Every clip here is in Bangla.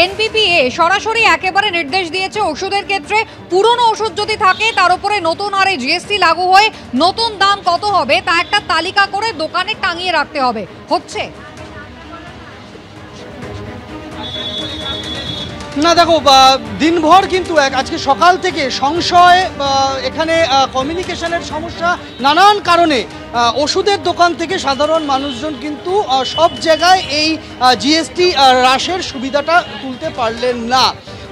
এনপিপিএ সরাসরি একেবারে নির্দেশ দিয়েছে ওষুধের ক্ষেত্রে পুরনো ওষুধ যদি থাকে তার উপরে নতুন হারে জিএসটি লাগু হয়ে নতুন দাম কত হবে তা একটা তালিকা করে দোকানে টাঙিয়ে রাখতে হবে। হচ্ছে না দেখো, দিনভর কিন্তু আজকে সকাল থেকে সংশয়, এখানে কমিউনিকেশনের সমস্যা, নানান কারণে ওষুধের দোকান থেকে সাধারণ মানুষজন কিন্তু সব জায়গায় এই জিএসটি হ্রাসের সুবিধাটা তুলতে পারলেন না।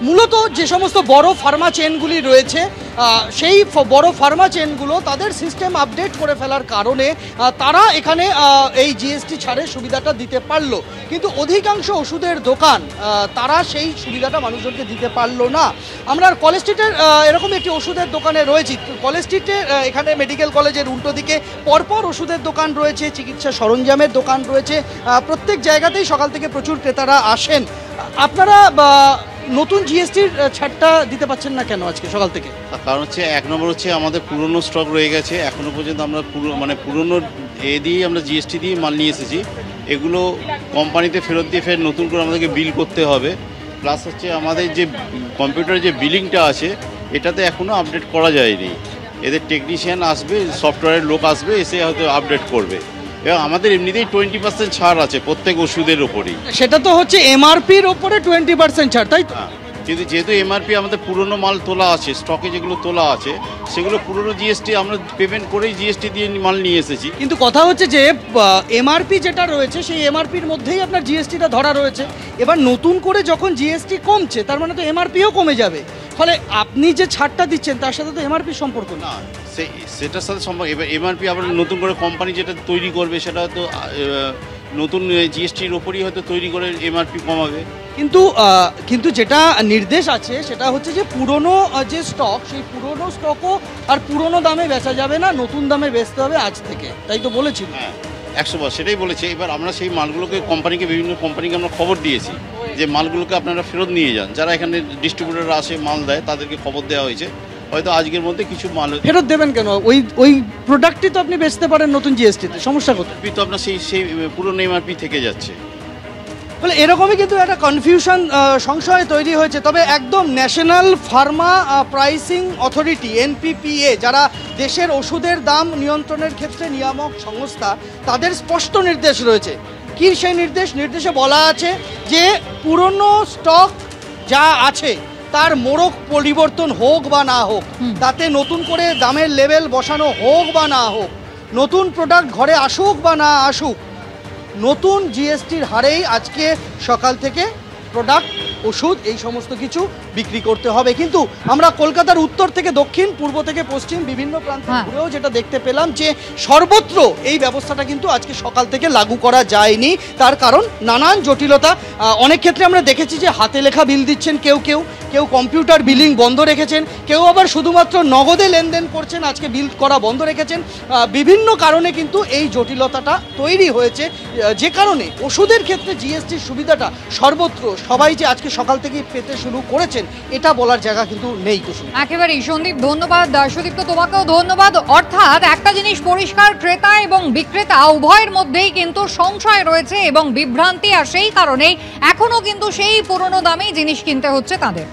মূলত যে সমস্ত বড় ফার্মা চেনগুলি রয়েছে সেই বড় ফার্মা চেনগুলো তাদের সিস্টেম আপডেট করে ফেলার কারণে তারা এখানে এই জিএসটি ছাড়ের সুবিধাটা দিতে পারলো, কিন্তু অধিকাংশ ওষুধের দোকান তারা সেই সুবিধাটা মানুষজনকে দিতে পারলো না। আমরা কলেজ স্ট্রিটের এরকম একটি ওষুধের দোকানে রয়েছি। কলেজ স্ট্রিটে এখানে মেডিকেল কলেজের উল্টো দিকে পরপর ওষুধের দোকান রয়েছে, চিকিৎসা সরঞ্জামের দোকান রয়েছে, প্রত্যেক জায়গাতেই সকাল থেকে প্রচুর ক্রেতারা আসেন। আপনারা নতুন জিএসটির ছাড়টা দিতে পারছেন না কেন আজকে সকাল থেকে? কারণ হচ্ছে এক নম্বর হচ্ছে আমাদের পুরনো স্টক রয়ে গেছে, এখনো পর্যন্ত আমরা পুরনো দিয়েই আমরা জিএসটি দিয়ে মাল নিয়ে এসেছি। এগুলো কোম্পানিতে ফেরত দিয়ে ফের নতুন করে আমাদেরকে বিল করতে হবে। প্লাস হচ্ছে আমাদের যে কম্পিউটার যে বিলিংটা আছে এটাতে এখনও আপডেট করা যায়নি। এদের টেকনিশিয়ান আসবে, সফটওয়্যারের লোক আসবে, এসে হয়তো আপডেট করবে। এবং আমাদের এমনিতেই 20% ছাড় আছে প্রত্যেক ওষুধের ওপরেই। সেটা তো হচ্ছে এমআরপির ওপরে 20% ছাড়, তাই তো? কিন্তু যেহেতু এমআরপি আমাদের পুরনো মাল তোলা আছে, স্টকে যেগুলো তোলা আছে সেগুলো পুরনো জিএসটি আমরা পেমেন্ট করেই জিএসটি দিয়ে মাল নিয়ে এসেছি। কিন্তু কথা হচ্ছে যে এমআরপি যেটা রয়েছে সেই এমআরপির মধ্যেই আপনার জিএসটিটা ধরা রয়েছে। এবার নতুন করে যখন জিএসটি কমছে তার মানে তো এমআরপিও কমে যাবে, ফলে আপনি যে ছাড়টা দিচ্ছেন তার সাথে তো এমআরপি সম্পর্ক না। সেটার সাথে সম্পর্ক, এবার এমআরপি আবার নতুন করে কোম্পানি যেটা তৈরি করবে সেটা তো নতুন জিএসটির ওপরই হয়তো তৈরি করে এমআরপি কমাবে। কিন্তু যেটা নির্দেশ আছে সেটা হচ্ছে যে পুরনো যে স্টক সেই পুরনো স্টকও আর পুরনো দামে বেচা যাবে না, নতুন দামে বেচতে হবে আজ থেকে, তাই তো বলেছিল? হ্যাঁ, 100বার সেটাই বলেছে। এবার আমরা সেই মালগুলোকে বিভিন্ন কোম্পানিকে আমরা খবর দিয়েছি যে মালগুলোকে আপনারা ফেরত নিয়ে যান। যারা এখানে ডিস্ট্রিবিউটাররা আসে মাল দেয় তাদেরকে খবর দেওয়া হয়েছে, হয়তো আজকের মধ্যে কিছু মাল ফেরত দেবেন। কেন? ওই প্রোডাক্টই তো আপনি বেচতে পারেন নতুন জিএসটিতে, সমস্যা কোথায়? তো আপনার সেই পুরনো এমআরপি থেকে যাচ্ছে। বলে এরকমই কিন্তু একটা কনফিউশন, সংশয় তৈরি হয়েছে। তবে একদম national Pharma pricing authority NPPA, যারা দেশের ওষুধের দাম নিয়ন্ত্রণের ক্ষেত্রে নিয়ামক সংস্থা, তাদের স্পষ্ট নির্দেশ রয়েছে। কি সেই নির্দেশে বলা আছে যে পুরনো স্টক যা আছে তার মোড়ক পরিবর্তন হোক বা না হোক, তাতে নতুন করে দামের লেভেল বসানো হোক বা না হোক, নতুন প্রোডাক্ট ঘরে আসুক বা না আসুক, নতুন জিএসটির হারেই আজকে সকাল থেকে প্রোডাক্ট, ওষুধ এই সমস্ত কিছু বিক্রি করতে হবে। কিন্তু আমরা কলকাতার উত্তর থেকে দক্ষিণ, পূর্ব থেকে পশ্চিম বিভিন্ন প্রান্তে ঘুরেও যেটা দেখতে পেলাম যে সর্বত্র এই ব্যবস্থাটা কিন্তু আজকে সকাল থেকে লাগু করা যায়নি। তার কারণ নানান জটিলতা। অনেক ক্ষেত্রে আমরা দেখেছি যে হাতে লেখা বিল দিচ্ছেন কেউ কম্পিউটার বিলিং বন্ধ রেখেছেন, কেউ আবার শুধুমাত্র নগদে লেনদেন করছেন, আজকে বিল করা বন্ধ রেখেছেন। বিভিন্ন কারণে কিন্তু এই জটিলতাটা তৈরি হয়েছে, যে কারণে ওষুধের ক্ষেত্রে জিএসটির সুবিধাটা সর্বত্র সবাই যে আজকে সকাল থেকেই পেতে শুরু করেছেন এটা বলার জায়গা কিন্তু নেই। তো একেবারেই সন্দীপ, ধন্যবাদ। সুদীপ্ত, তোমাকেও ধন্যবাদ। অর্থাৎ একটা জিনিস পরিষ্কার, ক্রেতা এবং বিক্রেতা উভয়ের মধ্যেই কিন্তু সংশয় রয়েছে এবং বিভ্রান্তি, আর সেই কারণেই এখনো কিন্তু সেই পুরনো দামেই জিনিস কিনতে হচ্ছে তাদের।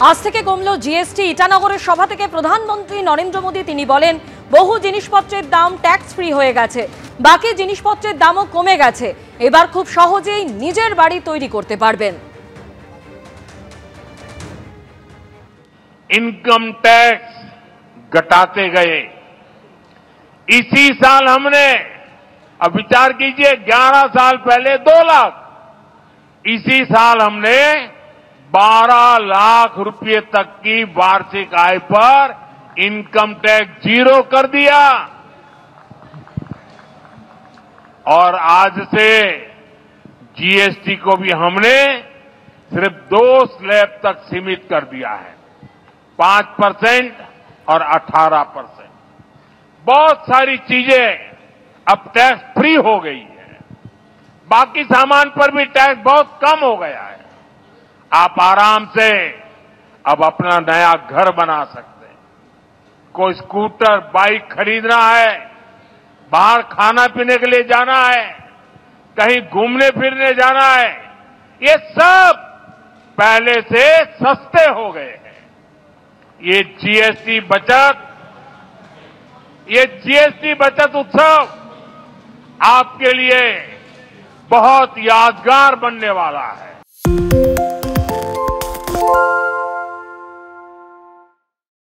আজ থেকে কমলো জিএসটি। ইটানগরের সভা থেকে প্রধানমন্ত্রী নরেন্দ্র মোদী তিনি বলেন বহু জিনিসপত্রের দাম ট্যাক্স ফ্রি হয়ে গেছে, বাকি জিনিসপত্রের দামও কমে গেছে, এবার খুব সহজেই নিজের বাড়ি তৈরি করতে পারবেন। इनकम टैक्स घटाते गए। इसी साल हमने, अब विचार कीजिए, 11 साल पहले 2 लाख, इसी साल हमने 12 लाख रुपए तक की वार्षिक आय पर इनकम टैक्स 0 कर दिया। और आज से जीएसटी को भी हमने सिर्फ 2 स्लैब तक सीमित कर दिया है, 5% और 18%। बहुत सारी चीजें अब टैक्स फ्री हो गई है, बाकी सामान पर भी टैक्स बहुत कम हो गया है। आप आराम से अब अपना नया घर बना सकते हैं। कोई स्कूटर, बाइक खरीदना है, बाहर खाना पीने के लिए जाना है, कहीं घूमने फिरने जाना है, ये सब पहले से सस्ते हो गए हैं। ये जीएसटी बचत उत्सव आपके लिए बहुत यादगार बनने वाला है।